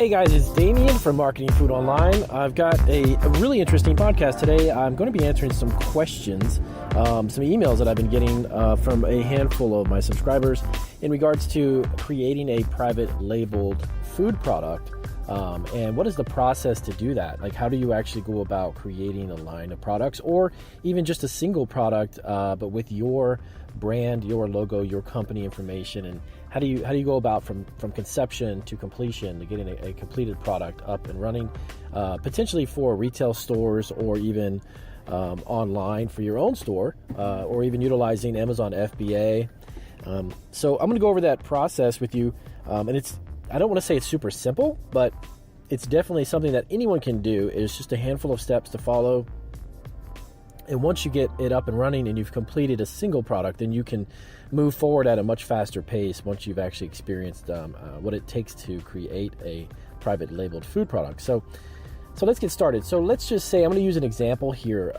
Hey guys, it's Damien from Marketing Food Online. I've got a really interesting podcast today. I'm going to be answering some questions, some emails that I've been getting from a handful of my subscribers in regards to creating a private labeled food product. And what is the process to do that? Like, how do you actually go about creating a line of products, or even just a single product, but with your brand, your logo, your company information? And how do you go about from conception to completion to getting a completed product up and running, potentially for retail stores or even online for your own store, or even utilizing Aamzon FBA. So I'm going to go over that process with you, and I don't want to say it's super simple, but it's definitely something that anyone can do. It's just a handful of steps to follow. And once you get it up and running and you've completed a single product, then you can move forward at a much faster pace once you've actually experienced what it takes to create a private labeled food product. So let's get started. So let's just say, I'm going to use an example here.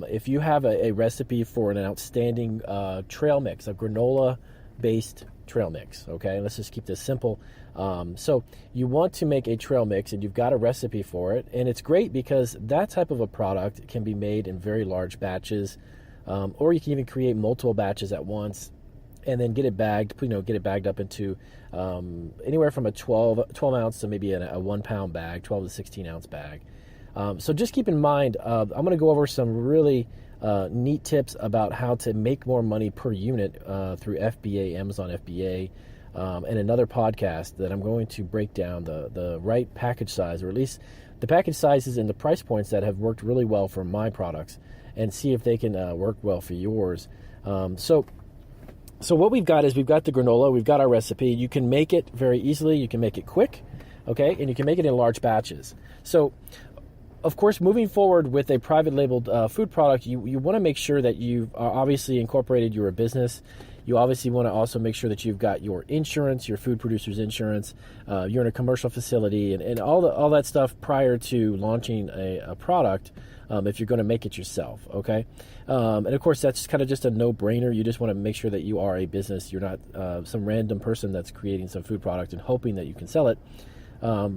If you have a recipe for an outstanding trail mix, a granola-based trail mix, okay? Let's just keep this simple. So you want to make a trail mix and you've got a recipe for it, and it's great because that type of a product can be made in very large batches, or you can even create multiple batches at once and then get it bagged, get it bagged up into anywhere from a 12 ounce to maybe a 1 pound bag, 12 to 16 ounce bag. So just keep in mind, I'm going to go over some really neat tips about how to make more money per unit through FBA, Aamzon FBA, and another podcast that I'm going to break down the right package size, or at least the package sizes and the price points that have worked really well for my products, and see if they can work well for yours. So what we've got is we've got the granola, we've got our recipe. You can make it very easily, you can make it quick, okay, and you can make it in large batches. So of course, moving forward with a private labeled food product, you want to make sure that you've obviously incorporated your business. You obviously want to also make sure that you've got your insurance, your food producer's insurance. You're in a commercial facility, and all that stuff prior to launching a product, if you're going to make it yourself, okay? And of course, that's kind of just a no-brainer. You just want to make sure that you are a business. You're not some random person that's creating some food product and hoping that you can sell it.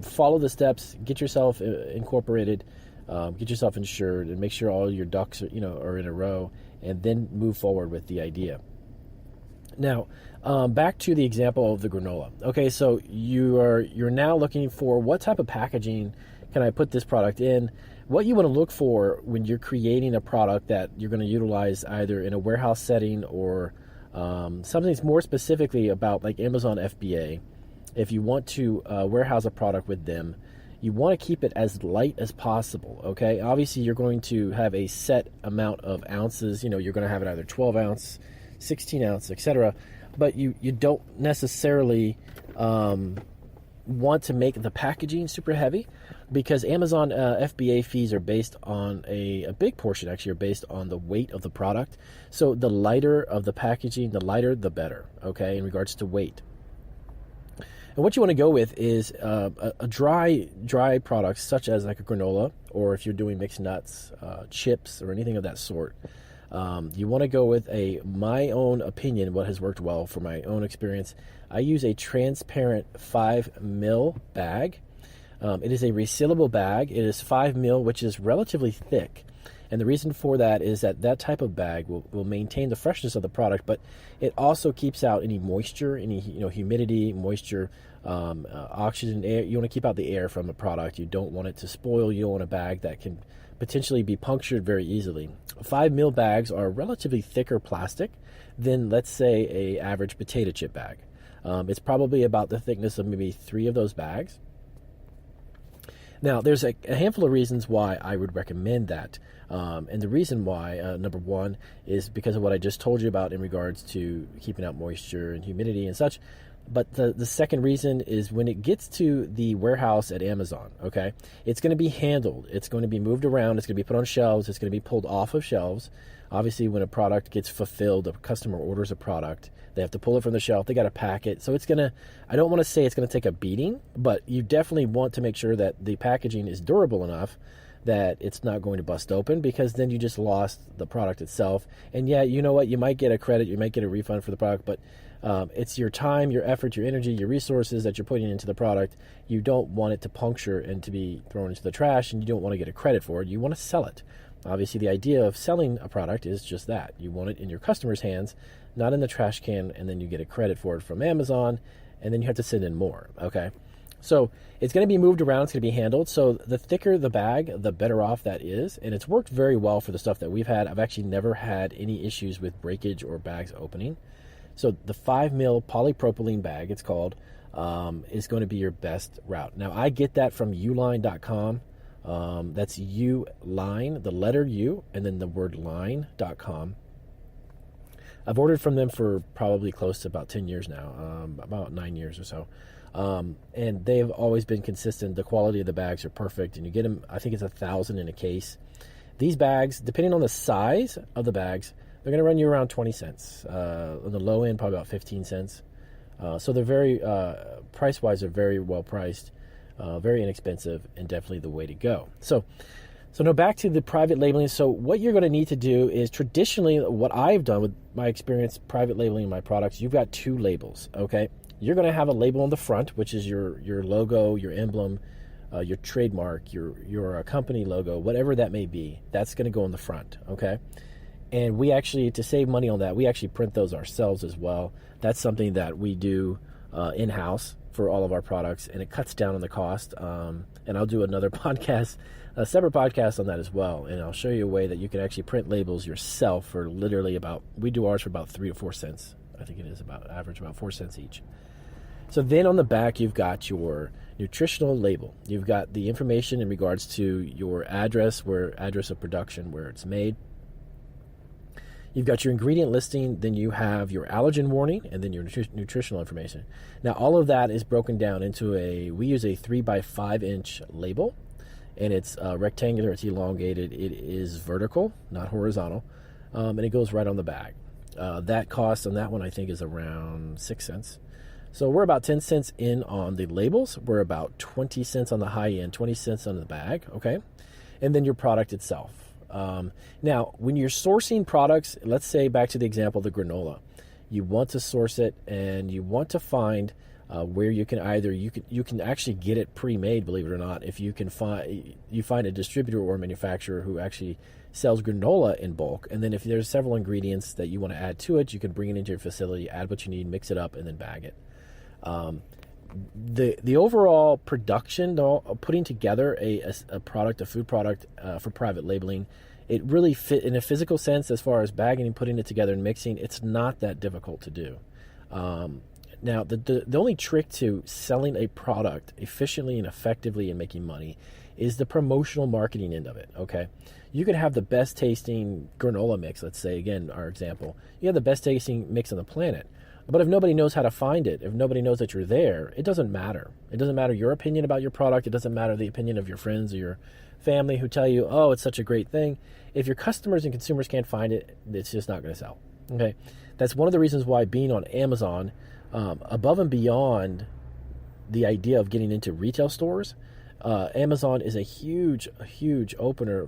Follow the steps, get yourself incorporated, get yourself insured, and make sure all your ducks are in a row, and then move forward with the idea. Now, back to the example of the granola. Okay, so you're now looking for what type of packaging can I put this product in. What you want to look for when you're creating a product that you're going to utilize either in a warehouse setting or something more specifically about like Aamzon FBA. If you want to warehouse a product with them, you want to keep it as light as possible, okay? Obviously, you're going to have a set amount of ounces. You're going to have it either 12 ounce, 16 ounce, etc. But you don't necessarily want to make the packaging super heavy, because Aamzon FBA fees are based on a big portion, actually, are based on the weight of the product. So the lighter of the packaging, the lighter, the better, okay, in regards to weight. And what you want to go with is a dry product, such as like a granola, or if you're doing mixed nuts, chips, or anything of that sort. You want to go with my own opinion, what has worked well for my own experience. I use a transparent 5 ml bag. It is a resealable bag. It is 5 ml, which is relatively thick. And the reason for that is that type of bag will maintain the freshness of the product, but it also keeps out any moisture, any humidity, moisture, oxygen, air. You want to keep out the air from the product. You don't want it to spoil. You don't want a bag that can potentially be punctured very easily. 5 ml bags are relatively thicker plastic than, let's say, a average potato chip bag. It's probably about the thickness of maybe 3 of those bags. Now, there's a handful of reasons why I would recommend that. And the reason why, number one, is because of what I just told you about in regards to keeping out moisture and humidity and such. But the second reason is when it gets to the warehouse at Aamzon, okay, it's going to be handled. It's going to be moved around. It's going to be put on shelves. It's going to be pulled off of shelves. Obviously, when a product gets fulfilled, a customer orders a product, they have to pull it from the shelf. They got to pack it. So I don't want to say it's going to take a beating, but you definitely want to make sure that the packaging is durable enough that it's not going to bust open, because then you just lost the product itself. And yeah, you know what? You might get a credit. You might get a refund for the product, but It's your time, your effort, your energy, your resources that you're putting into the product. You don't want it to puncture and to be thrown into the trash, and you don't want to get a credit for it. You want to sell it. Obviously, the idea of selling a product is just that. You want it in your customer's hands, not in the trash can, and then you get a credit for it from Amazon, and then you have to send in more, okay? So it's going to be moved around. It's going to be handled. So the thicker the bag, the better off that is, and it's worked very well for the stuff that we've had. I've actually never had any issues with breakage or bags opening. So the 5 mil polypropylene bag, it's called, is going to be your best route. Now, I get that from uline.com. That's Uline, the letter U, and then the word line.com. I've ordered from them for probably close to about 10 years now, about 9 years or so. And they've always been consistent. The quality of the bags are perfect, and you get them, I think it's 1,000 in a case. These bags, depending on the size of the bags, they're going to run you around 20 cents. On the low end, probably about 15 cents. So they're very, price-wise, they're very well priced. Very inexpensive, and definitely the way to go. So now back to the private labeling. So what you're going to need to do is, traditionally, what I've done with my experience private labeling my products, you've got 2 labels, okay? You're going to have a label on the front, which is your logo, your emblem, your trademark, your company logo, whatever that may be. That's going to go on the front, okay? And we actually, to save money on that, we actually print those ourselves as well. That's something that we do in-house for all of our products, and it cuts down on the cost. And I'll do another podcast, a separate podcast on that as well, and I'll show you a way that you can actually print labels yourself for literally we do ours for about 3 or 4 cents. I think it is average about 4 cents each. So then on the back, you've got your nutritional label. You've got the information in regards to your address of production, where it's made. You've got your ingredient listing, then you have your allergen warning, and then your nutritional information. Now, all of that is broken down into we use a 3x5 inch label, and it's rectangular, it's elongated, it is vertical, not horizontal, and it goes right on the bag. That cost on that one, I think, is around 6 cents. So we're about 10 cents in on the labels. We're about 20 cents on the high end, 20 cents on the bag, okay? And then your product itself. Now, when you're sourcing products, let's say back to the example of the granola, you want to source it, and you want to find where you can actually get it pre-made, believe it or not, if you find a distributor or manufacturer who actually sells granola in bulk, and then if there's several ingredients that you want to add to it, you can bring it into your facility, add what you need, mix it up, and then bag it. The overall production, putting together a product, a food product for private labeling, it really fit in a physical sense as far as bagging and putting it together and mixing. It's not that difficult to do. Now, the only trick to selling a product efficiently and effectively and making money is the promotional marketing end of it, okay? You could have the best tasting granola mix, let's say, again, our example. You have the best tasting mix on the planet. But if nobody knows how to find it, if nobody knows that you're there, it doesn't matter. It doesn't matter your opinion about your product. It doesn't matter the opinion of your friends or your family who tell you, oh, it's such a great thing. If your customers and consumers can't find it, it's just not going to sell. Okay, that's one of the reasons why being on Amazon, above and beyond the idea of getting into retail stores, Amazon is a huge opener,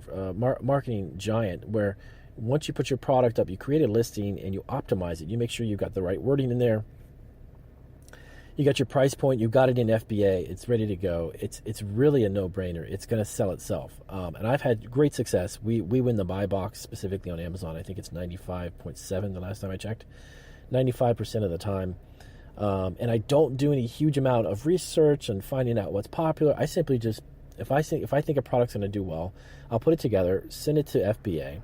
marketing giant, where once you put your product up, you create a listing and you optimize it. You make sure you've got the right wording in there. You got your price point. You got it in FBA. It's ready to go. It's really a no-brainer. It's going to sell itself. And I've had great success. We win the buy box specifically on Amazon. I think it's 95.7 the last time I checked. 95% of the time. And I don't do any huge amount of research and finding out what's popular. I simply just, if I think a product's going to do well, I'll put it together, send it to FBA,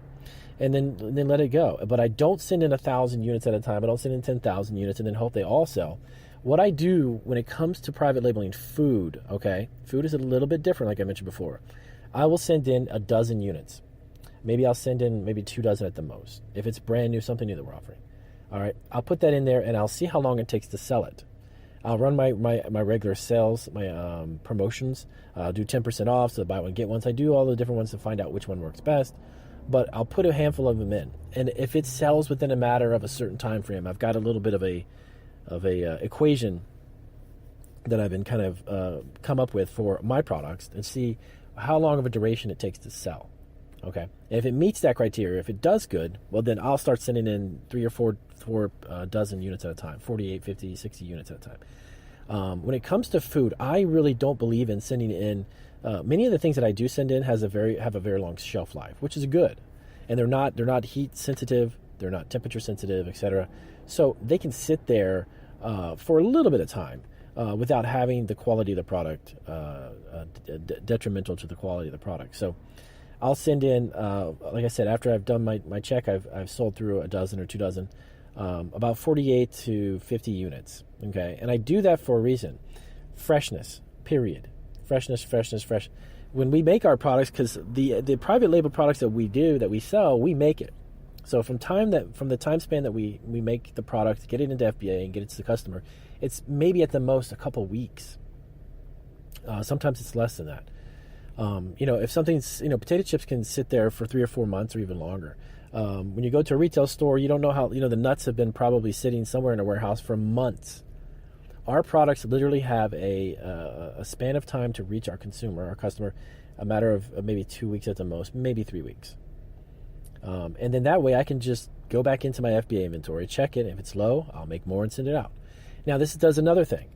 and then let it go. But I don't send in 1,000 units at a time. I don't send in 10,000 units and then hope they all sell. What I do when it comes to private labeling food, okay, food is a little bit different, like I mentioned before. I will send in 12 units. Maybe I'll send in 24 at the most. If it's brand new, something new that we're offering. All right, I'll put that in there, and I'll see how long it takes to sell it. I'll run my regular sales, my promotions, do 10% off, so buy one, get one. So I do all the different ones to find out which one works best. But I'll put a handful of them in, and if it sells within a matter of a certain time frame, I've got a little bit of a equation that I've been kind of come up with for my products and see how long of a duration it takes to sell. Okay. And if it meets that criteria, if it does good, well, then I'll start sending in 3 or 4 dozen units at a time, 48, 50, 60 units at a time. When it comes to food, I really don't believe in sending in. Many of the things that I do send in have a very long shelf life, which is good, and they're not heat sensitive, they're not temperature sensitive, etc. So they can sit there for a little bit of time without having the quality of the product detrimental to the quality of the product. So I'll send in, like I said, after I've done my check, I've sold through a dozen or 2 dozen, about 48 to 50 units. Okay, and I do that for a reason: freshness. Period. Freshness. When we make our products, because the private label products that we sell, we make it. So from the time span that we make the product, get it into FBA and get it to the customer, it's maybe at the most a couple weeks. Sometimes it's less than that. If something's, potato chips can sit there for 3 or 4 months or even longer. When you go to a retail store, you don't know how, the nuts have been probably sitting somewhere in a warehouse for months. Our products literally have a span of time to reach our customer, a matter of maybe 2 weeks at the most, maybe 3 weeks. And then that way I can just go back into my FBA inventory, check it. If it's low, I'll make more and send it out. Now, this does another thing.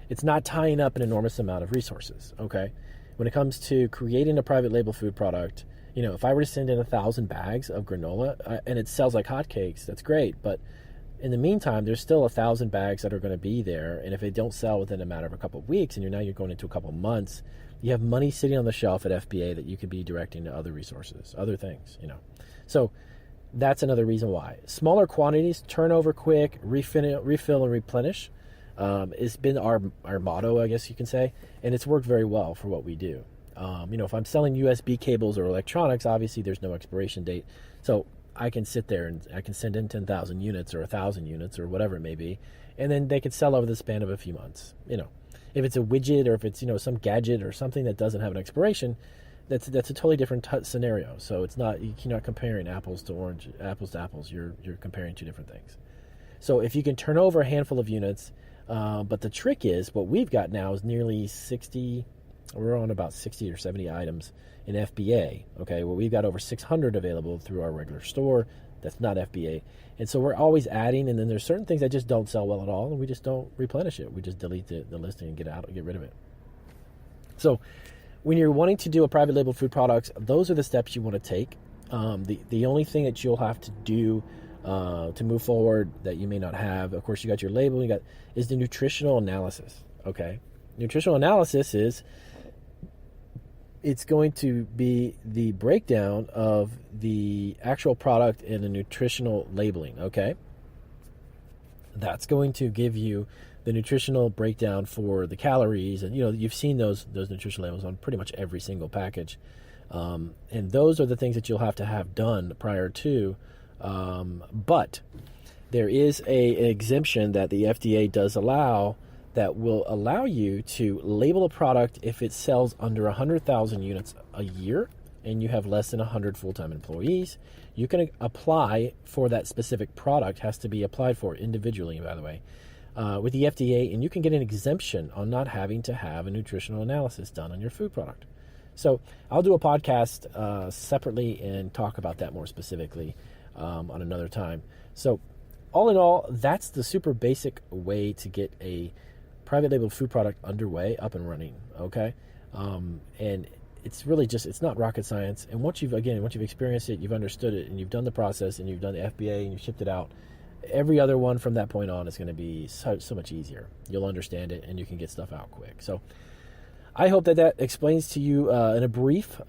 It's not tying up an enormous amount of resources, okay? When it comes to creating a private label food product, if I were to send in 1,000 bags of granola and it sells like hotcakes, that's great. But in the meantime, there's still 1,000 bags that are going to be there. And if they don't sell within a matter of a couple of weeks, and you're going into a couple of months, you have money sitting on the shelf at FBA that you could be directing to other resources, other things, So that's another reason why. Smaller quantities, turnover quick, refill and replenish. It's been our motto, I guess you can say, and it's worked very well for what we do. If I'm selling USB cables or electronics, obviously there's no expiration date, so I can sit there and I can send in 10,000 units or 1,000 units or whatever it may be, and then they could sell over the span of a few months. If it's a widget or if it's some gadget or something that doesn't have an expiration, that's a totally different scenario. So it's not, you're not comparing apples to apples. You're comparing two different things. So if you can turn over a handful of units. But the trick is, what we've got now is nearly 60, we're on about 60 or 70 items in FBA, okay? Well, we've got over 600 available through our regular store. That's not FBA. And so we're always adding, and then there's certain things that just don't sell well at all, and we just don't replenish it. We just delete the listing and get rid of it. So when you're wanting to do a private label food products, those are the steps you want to take. The only thing that you'll have to do to move forward that you may not have, of course, you got your label, is the nutritional analysis. Okay, nutritional analysis it's going to be the breakdown of the actual product and the nutritional labeling. Okay, that's going to give you the nutritional breakdown for the calories, and you've seen those nutrition labels on pretty much every single package, and those are the things that you'll have to have done prior to. But there is an exemption that the FDA does allow that will allow you to label a product if it sells under 100,000 units a year and you have less than 100 full-time employees. You can apply for that specific product, has to be applied for individually, by the way, with the FDA, and you can get an exemption on not having to have a nutritional analysis done on your food product. So I'll do a podcast separately and talk about that more specifically on another time. So all in all, that's the super basic way to get a private label food product underway, up and running, okay? And it's really it's not rocket science. And once you've experienced it, you've understood it, and you've done the process, and you've done the FBA, and you've shipped it out, every other one from that point on is going to be so much easier. You'll understand it, and you can get stuff out quick. So I hope that explains to you in a brief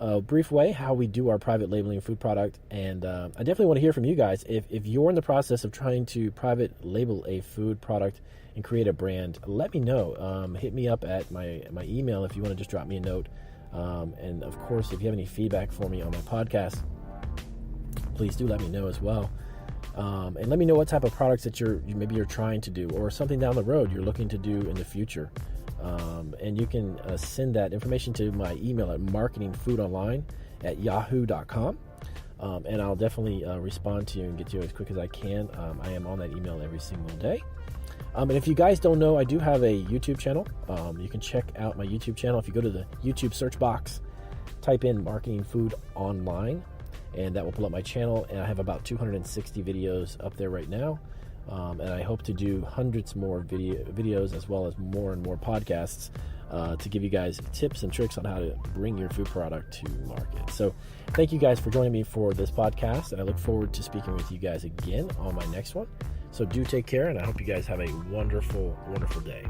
way how we do our private labeling food product. And I definitely want to hear from you guys. If you're in the process of trying to private label a food product and create a brand, let me know. Hit me up at my email if you want to just drop me a note. And of course, if you have any feedback for me on my podcast, please do let me know as well. And let me know what type of products that you're trying to do, or something down the road you're looking to do in the future. And you can send that information to my email at marketingfoodonline@yahoo.com. And I'll definitely respond to you and get to you as quick as I can. I am on that email every single day. And if you guys don't know, I do have a YouTube channel. You can check out my YouTube channel. If you go to the YouTube search box, type in Marketing Food Online, and that will pull up my channel. And I have about 260 videos up there right now. And I hope to do hundreds more videos as well as more and more podcasts to give you guys tips and tricks on how to bring your food product to market. So thank you guys for joining me for this podcast, and I look forward to speaking with you guys again on my next one. So do take care, and I hope you guys have a wonderful, wonderful day.